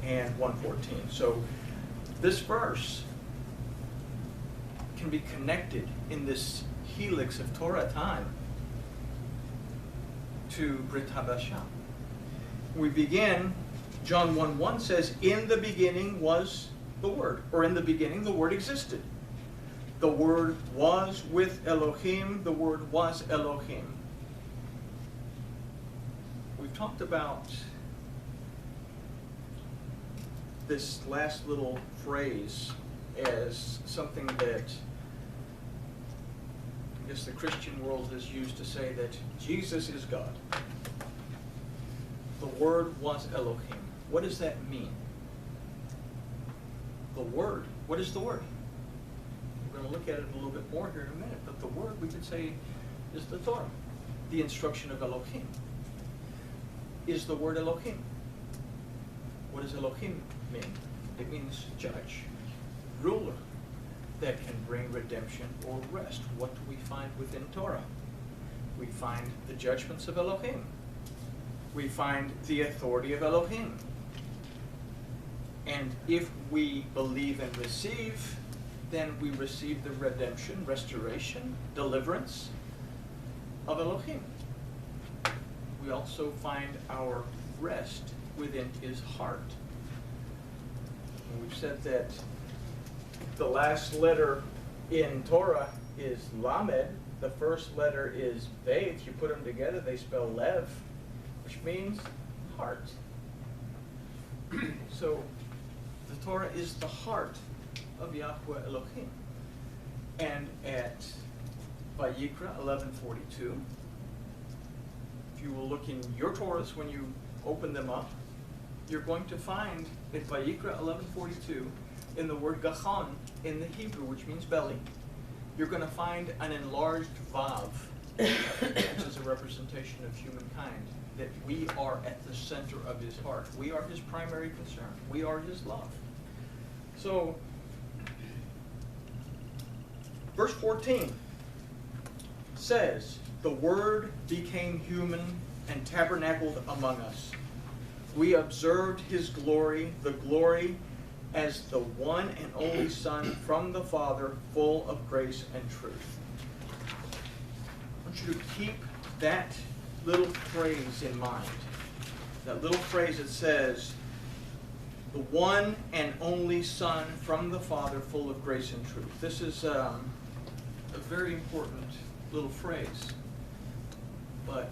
and 1:14. So this verse can be connected in this helix of Torah time to Brit Hadashah. We begin, John 1:1 says, in the beginning was the Word, or in the beginning the Word existed. The Word was with Elohim, the Word was Elohim. We've talked about this last little phrase as something that I guess the Christian world has used to say that Jesus is God. The Word was Elohim. What does that mean? The Word. What is the Word? We're going to look at it a little bit more here in a minute, but the Word, we could say, is the Torah, the instruction of Elohim. Is the word Elohim? What does Elohim mean? It means judge, ruler, that can bring redemption or rest. What do we find within Torah? We find the judgments of Elohim. We find the authority of Elohim. And if we believe and receive, then we receive the redemption, restoration, deliverance of Elohim. We also find our rest within his heart. And we've said that the last letter in Torah is Lamed. The first letter is Beit. You put them together, they spell Lev, which means heart. So the Torah is the heart of Yahweh Elohim. And at Vayikra 11:42, if you will look in your Torahs when you open them up, you're going to find in Vayikra 11:42 in the word Gachon in the Hebrew, which means belly, you're going to find an enlarged Vav, which is a representation of humankind, that we are at the center of his heart. We are his primary concern. We are his love. So, verse 14 says, the Word became human and tabernacled among us. We observed his glory, the glory as the one and only Son from the Father, full of grace and truth. I want you to keep that little phrase in mind. That little phrase that says, the one and only Son from the Father, full of grace and truth. This is a very important little phrase, but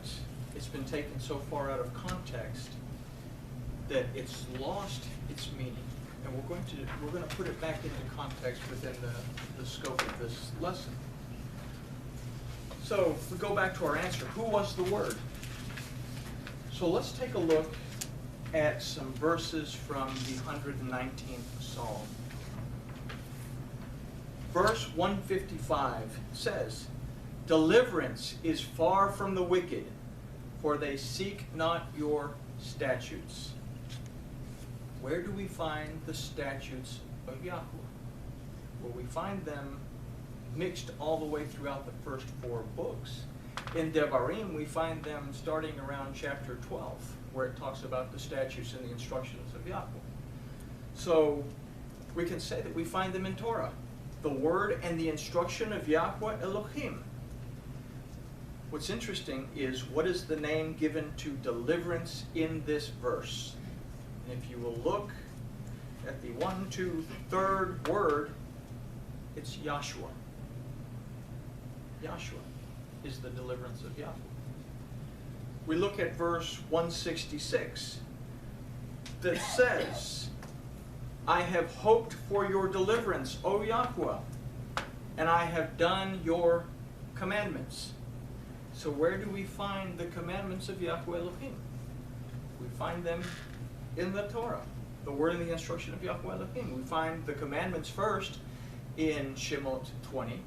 it's been taken so far out of context that it's lost its meaning. And we're going to put it back into context within the scope of this lesson. So if we go back to our answer, who was the Word? So let's take a look at some verses from the 119th Psalm. Verse 155 says, deliverance is far from the wicked, for they seek not your statutes. Where do we find the statutes of Yahweh? Well, we find them mixed all the way throughout the first 4 books. In Devarim, we find them starting around chapter 12, where it talks about the statutes and the instructions of Yahweh. So we can say that we find them in Torah, the word and the instruction of Yahweh Elohim. What's interesting is, what is the name given to deliverance in this verse? And if you will look at the 1, 2, 3rd word, it's Yahshua. Yahshua is the deliverance of Yahweh. We look at verse 166 that says, I have hoped for your deliverance, O Yahweh, and I have done your commandments. So where do we find the commandments of Yahweh Elohim? We find them in the Torah, the word and the instruction of Yahweh Elohim. We find the commandments first in Shemot 20,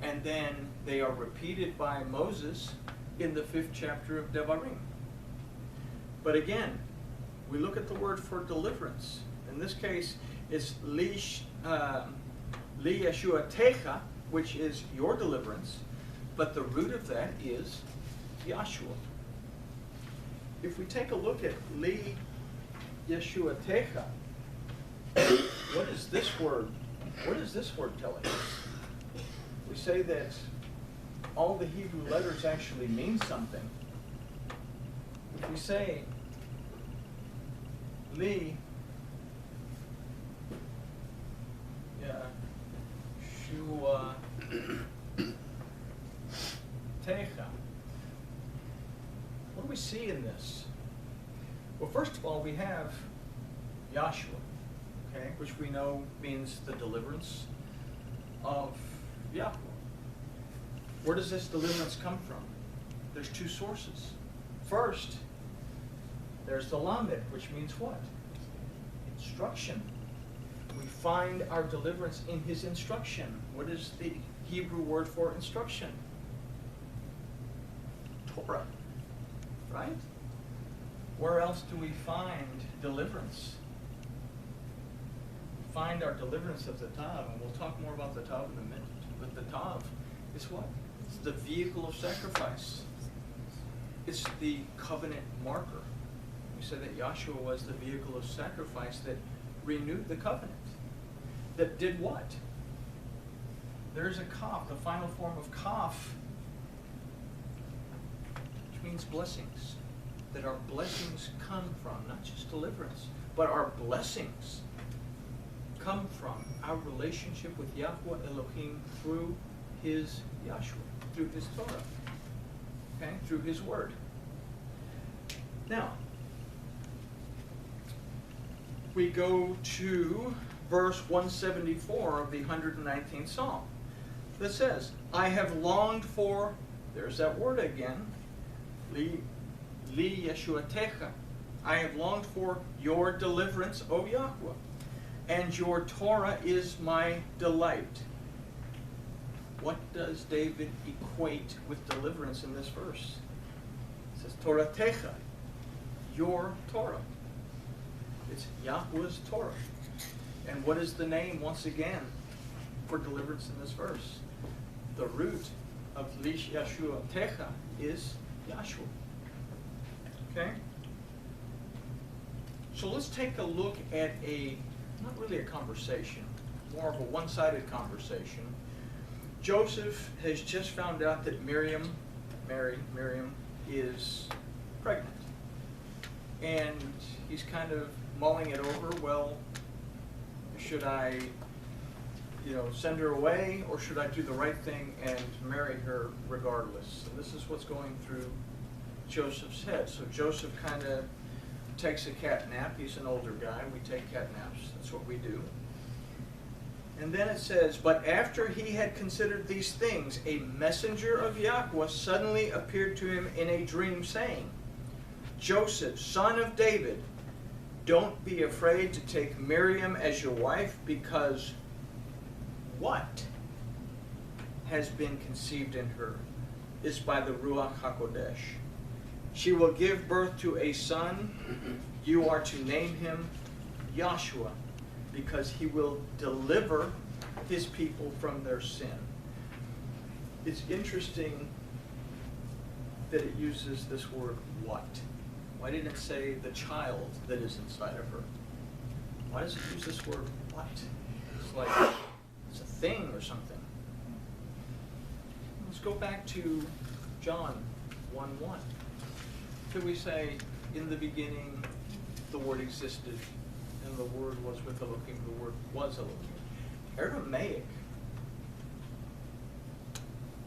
and then they are repeated by Moses in the 5th chapter of Devarim. But again, we look at the word for deliverance. In this case, it's Li Yeshua Techa, which is your deliverance, but the root of that is Yahshua. If we take a look at Li Yeshua Techa. What is this word? What is this word telling us? We say that all the Hebrew letters actually mean something. If we say Li Yeshua Techa, what do we see in this? Well, first of all, we have Yahshua, okay, which we know means the deliverance of Yahweh. Where does this deliverance come from? There's two sources. First, there's the Lamed, which means what? Instruction. We find our deliverance in his instruction. What is the Hebrew word for instruction? Torah, right? Where else do we find deliverance? We find our deliverance of the Tav, and we'll talk more about the Tav in a minute. But the Tav is what? It's the vehicle of sacrifice. It's the covenant marker. We said that Yahshua was the vehicle of sacrifice that renewed the covenant. That did what? There's a kaf, the final form of kaf, which means blessings. That our blessings come from, not just deliverance, but our blessings come from our relationship with Yahweh Elohim through his Yahshua, through his Torah, okay, through his word. Now, we go to verse 174 of the 119th Psalm that says, I have longed for, there's that word again, Li Yeshua Techa. I have longed for your deliverance, O Yahweh, and your Torah is my delight. What does David equate with deliverance in this verse? It says, Torah Techa, your Torah. It's Yahweh's Torah. And what is the name, once again, for deliverance in this verse? The root of Li Yeshua Techa is Yahshua. Okay? So let's take a look at not really a conversation, more of a one-sided conversation. Joseph has just found out that Miriam is pregnant. And he's kind of mulling it over. Well, should I, send her away, or should I do the right thing and marry her regardless? And this is what's going through Joseph's head. So Joseph kind of takes a cat nap. He's an older guy. We take cat naps. That's what we do. And then it says, but after he had considered these things, a messenger of Yahweh suddenly appeared to him in a dream, saying, Joseph, son of David, don't be afraid to take Miriam as your wife, because what has been conceived in her is by the Ruach HaKodesh. She will give birth to a son. You are to name him Yahshua, because he will deliver his people from their sin. It's interesting that it uses this word, what? Why didn't it say the child that is inside of her? Why does it use this word, what? It's like it's a thing or something. Let's go back to John 1:1. Could we say, in the beginning, the Word existed, and the Word was with Elohim, the Word was Elohim? Aramaic,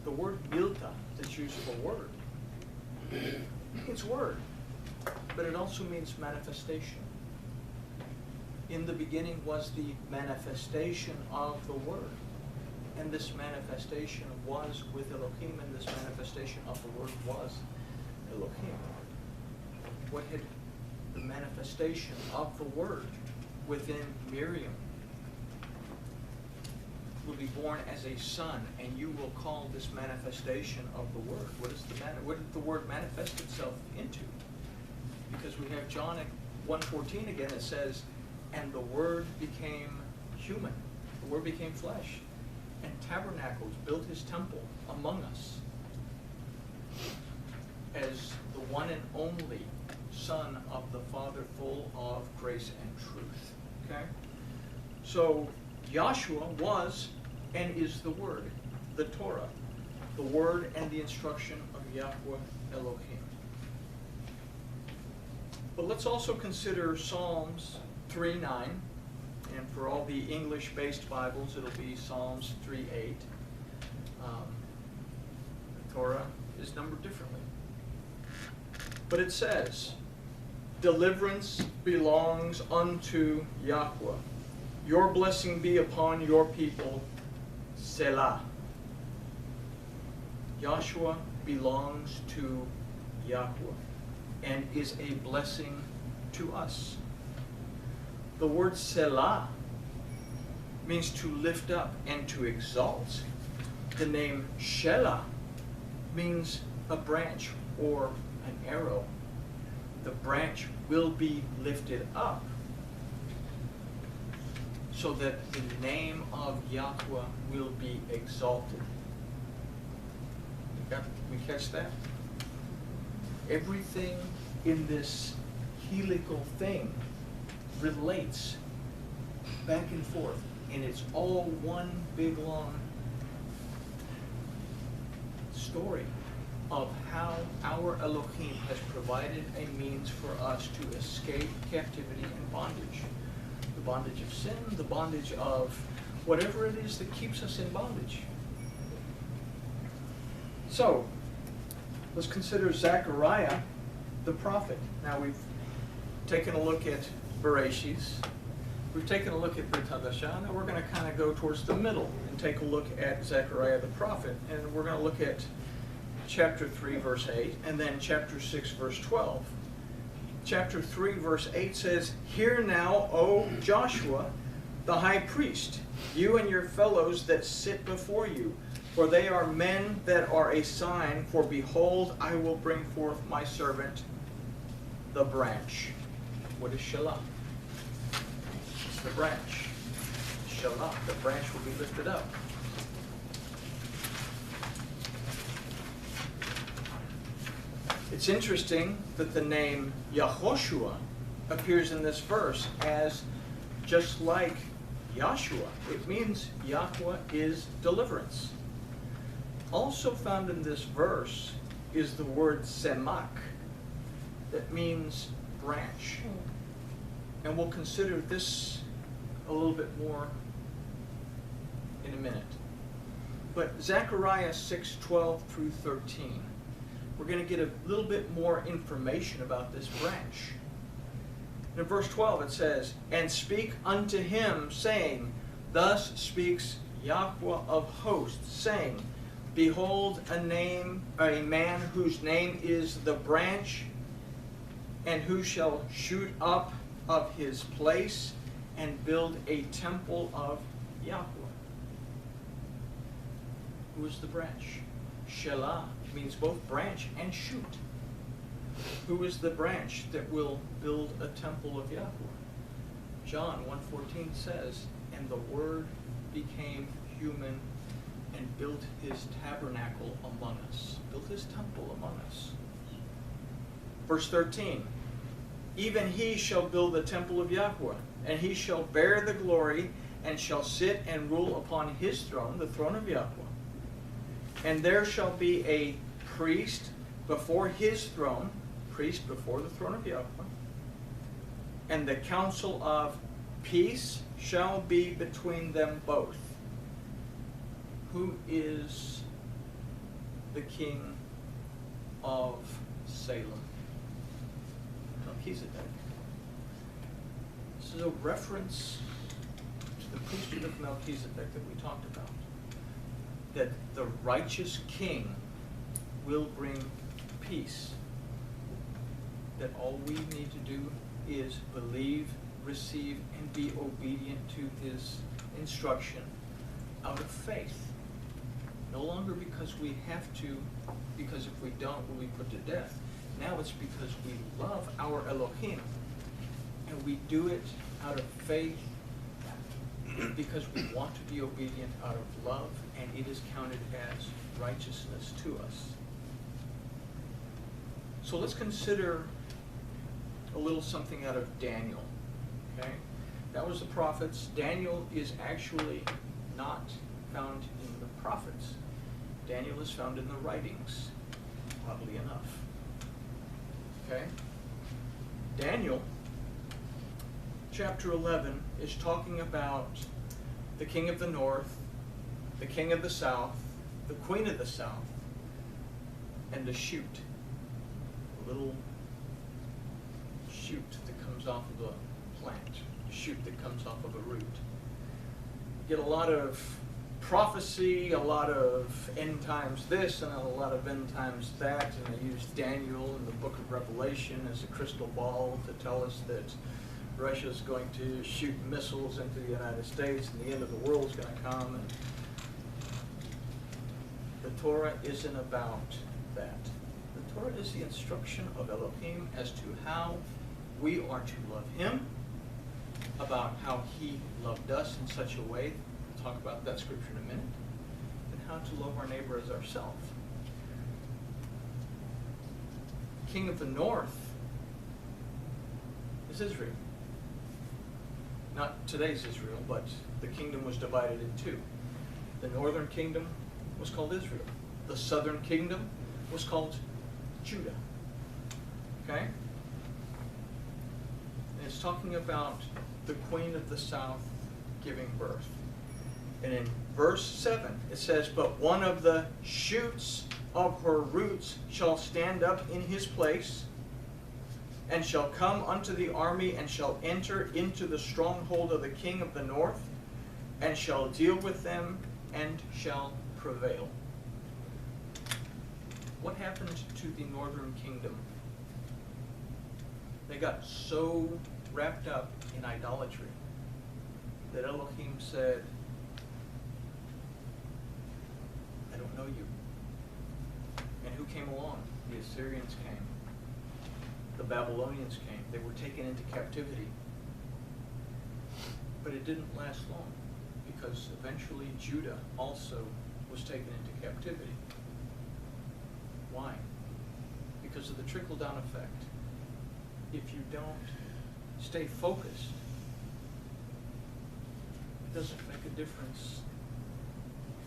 the word milta that's used for word, means word, but it also means manifestation. In the beginning was the manifestation of the Word, and this manifestation was with Elohim, and this manifestation of the Word was Elohim. What had the manifestation of the Word within Miriam? Will be born as a son, and you will call this manifestation of the Word. What did the Word manifest itself into? Because we have John 1:14 again. It says, and the Word became human. The Word became flesh, and tabernacled, built his temple among us as the one and only Son of the Father, full of grace and truth. Okay? So Yahshua was and is the Word, the Torah, the Word and the instruction of Yahweh Elohim. But let's also consider Psalms 3:9, and for all the English-based Bibles, it'll be Psalms 3:8. The Torah is numbered differently. But it says, deliverance belongs unto Yahweh. Your blessing be upon your people, Selah. Yahshua belongs to Yahweh and is a blessing to us. The word Selah means to lift up and to exalt. The name Shelah means a branch or an arrow. The branch will be lifted up so that the name of Yahweh will be exalted. We catch that? Everything in this helical thing relates back and forth, and it's all one big long story of how our Elohim has provided a means for us to escape captivity and bondage. The bondage of sin, the bondage of whatever it is that keeps us in bondage. So, let's consider Zechariah the prophet. Now we've taken a look at Bereshit. We've taken a look at Brit Hadashah. Now we're going to kind of go towards the middle and take a look at Zechariah the prophet. And we're going to look at chapter 3, verse 8, and then chapter 6, verse 12. Chapter 3, verse 8 says, Hear now, O Joshua, the high priest, you and your fellows that sit before you, for they are men that are a sign, for behold, I will bring forth my servant, the branch. What is Shelah? It's the branch. Shelah, the branch will be lifted up. It's interesting that the name Yahoshua appears in this verse as just like Yahshua. It means Yahweh is deliverance. Also found in this verse is the word semak, that means branch. And we'll consider this a little bit more in a minute. But Zechariah 6:12 through 13, we're going to get a little bit more information about this branch. In verse 12 it says, And speak unto him, saying, Thus speaks Yahweh of hosts, saying, Behold, a man whose name is the branch, and who shall shoot up of his place and build a temple of Yahweh. Who is the branch? Shelah means both branch and shoot. Who is the branch that will build a temple of Yahweh? John 1:14 says, And the Word became human and built his tabernacle among us. Built his temple among us. Verse 13, Even he shall build the temple of Yahweh, and he shall bear the glory, and shall sit and rule upon his throne, the throne of Yahweh. And there shall be a priest before his throne, priest before the throne of Yahweh. And the counsel of peace shall be between them both. Who is the king of Salem? Melchizedek. This is a reference to the priesthood of Melchizedek that we talked about. That the righteous king will bring peace. That all we need to do is believe, receive, and be obedient to his instruction out of faith. No longer because we have to, because if we don't, we'll be put to death. Now it's because we love our Elohim, and we do it out of faith because we want to be obedient out of love, and it is counted as righteousness to us. So let's consider a little something out of Daniel. Okay? That was the prophets. Daniel is actually not found in the prophets. Daniel is found in the writings, oddly enough. Okay? Daniel, chapter 11, is talking about the king of the north, the king of the south, the queen of the south, and the shoot. A little shoot that comes off of a plant, a shoot that comes off of a root. You get a lot of prophecy, a lot of end times this and a lot of end times that, and they use Daniel in the book of Revelation as a crystal ball to tell us that Russia's going to shoot missiles into the United States and the end of the world is going to come. And the Torah isn't about that. The Torah is the instruction of Elohim as to how we are to love Him, about how He loved us in such a way. We'll talk about that scripture in a minute. And how to love our neighbor as ourselves. King of the north is Israel. Not today's Israel, but the kingdom was divided in two. The northern kingdom was called Israel. The southern kingdom was called Judah. Okay? And it's talking about the queen of the south giving birth. And in verse 7, it says, "But one of the shoots of her roots shall stand up in his place, and shall come unto the army, and shall enter into the stronghold of the king of the north, and shall deal with them, and shall prevail." What happened to the northern kingdom? They got so wrapped up in idolatry that Elohim said, "I don't know you." And who came along? The Assyrians came. The Babylonians came. They were taken into captivity. But it didn't last long, because eventually Judah also was taken into captivity. Why? Because of the trickle-down effect. If you don't stay focused, it doesn't make a difference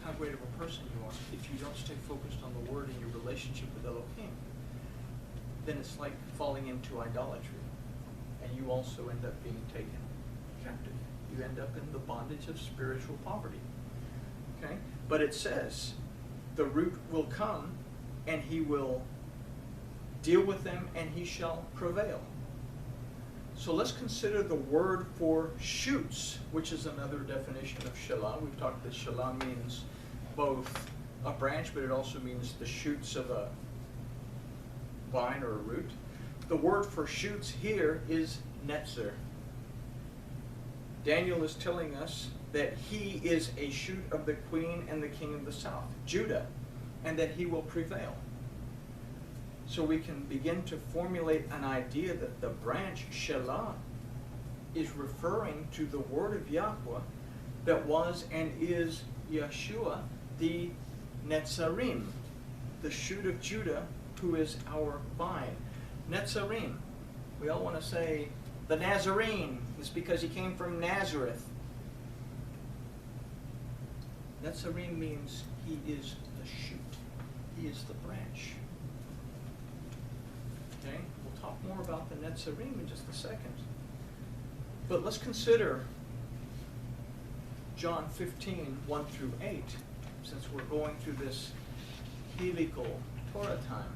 how great of a person you are. If you don't stay focused on the Word and your relationship with Elohim, then it's like falling into idolatry. And you also end up being taken captive. You end up in the bondage of spiritual poverty. Okay? But it says, the root will come, and he will deal with them, and he shall prevail. So let's consider the word for shoots, which is another definition of shelah. We've talked that shelah means both a branch, but it also means the shoots of a vine or a root. The word for shoots here is netzer. Daniel is telling us that he is a shoot of the queen and the king of the south, Judah, and that he will prevail. So we can begin to formulate an idea that the branch shelah is referring to the word of Yahweh that was and is Yeshua, the Netzarim, the shoot of Judah, who is our vine. Netzarim, we all want to say the Nazarene. It's because he came from Nazareth. Netzarim means he is the shoot. He is the branch. Okay? We'll talk more about the Netzarim in just a second. But let's consider John 15, 1 through 8, since we're going through this helical Torah time.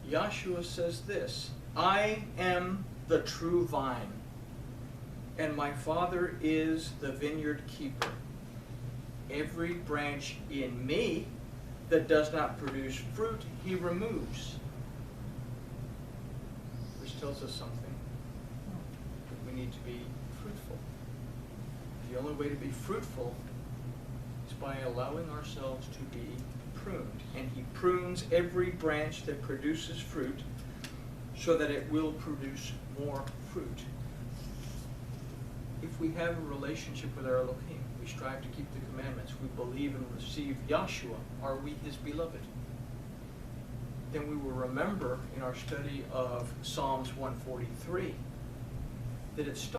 Yahshua says this, "I am the true vine, and my Father is the vineyard keeper. Every branch in me that does not produce fruit, he removes." Which tells us something. That we need to be fruitful. The only way to be fruitful is by allowing ourselves to be pruned. And he prunes every branch that produces fruit so that it will produce more fruit. If we have a relationship with our Elohim, we strive to keep the commandments, we believe and receive Yahshua, are we his beloved? then we will remember in our study of Psalms 143 that it starts